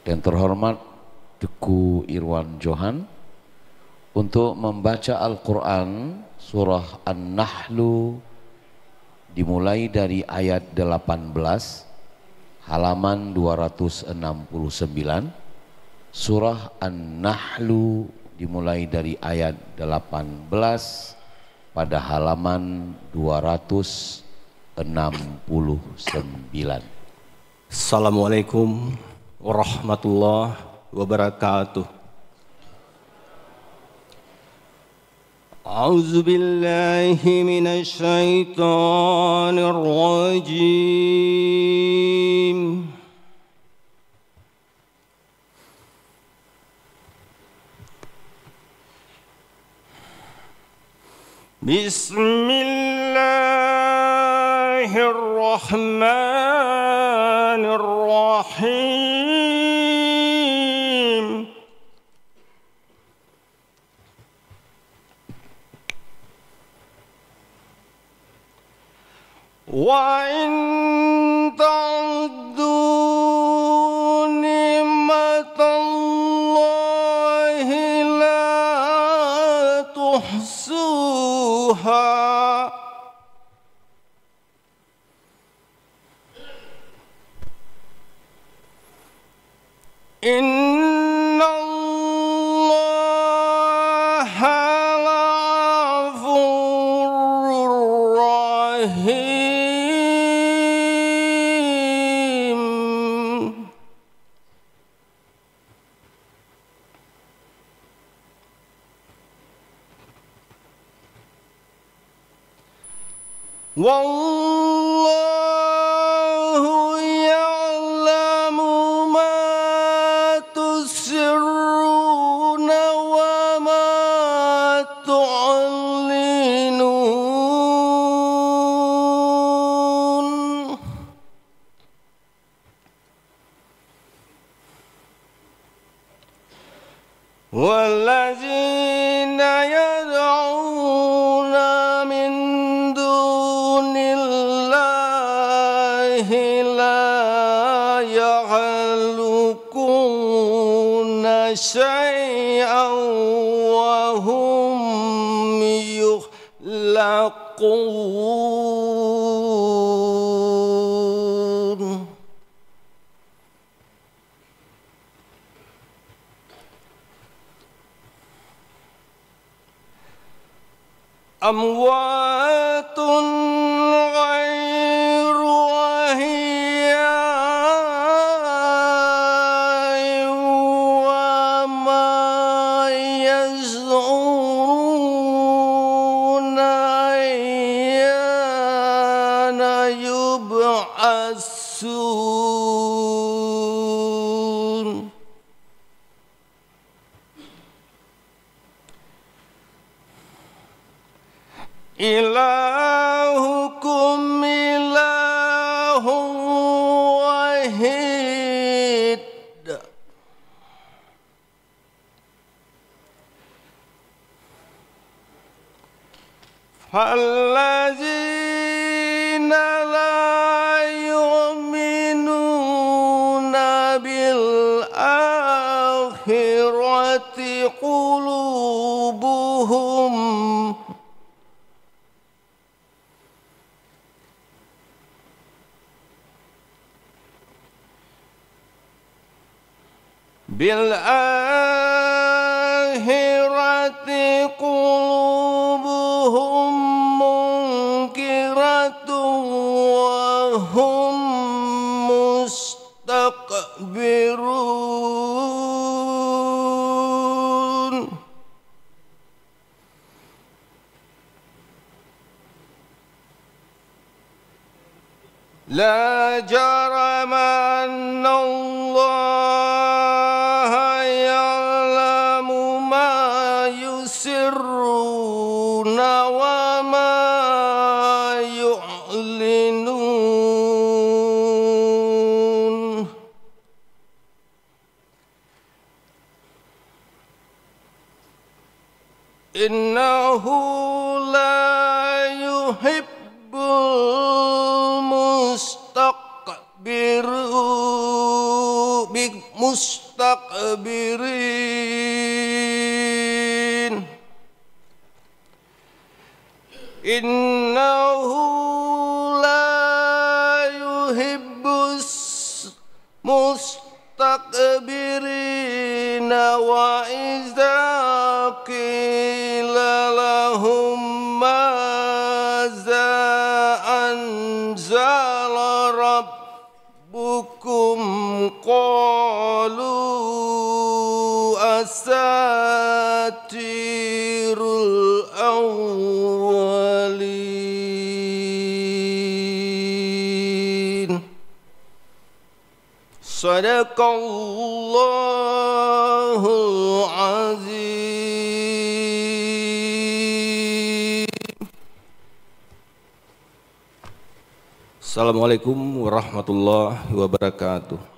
Yang terhormat Teku Irwan Johan untuk membaca Al-Quran surah An-Nahlu dimulai dari ayat 18 halaman 269. Surah An-Nahlu dimulai dari ayat 18 pada halaman 269. Assalamualaikum warahmatullahi wabarakatuh. A'udzu billahi minasy syaithanir rajim. Bismillahirrahmanirrahim. Wa in ta'uddu ni'matallahi la tuhsuha. Innallaha la'afurur rahim. Wallahu ya'lamu ma tusirruna wa ma tu'linun. Wallazina yad'una min dunillahi la yakhluquna syai'an wa hum yukhlaqun. Amwatun ghairu ahya'in wa ma yaz'uruna ayyana yub'atsun. Ilahukum ilahun wahid. Fallazina la yu'minuna bil akhirati qulubuhum bil akhirati qulubuhum munkiratun wa hum mustakbirun. La jarama annallaha ya'lamu ma yusirruna wa ma yu'linun. Innahu la yuhibbul mustakbiru mustakbirin. Innahu la yuhibbus mustakbirin wa idza qila lahum maza anzala rabbukum qalu asatirul awwalin. Sadaqallahul azim. Assalamualaikum warahmatullahi wabarakatuh.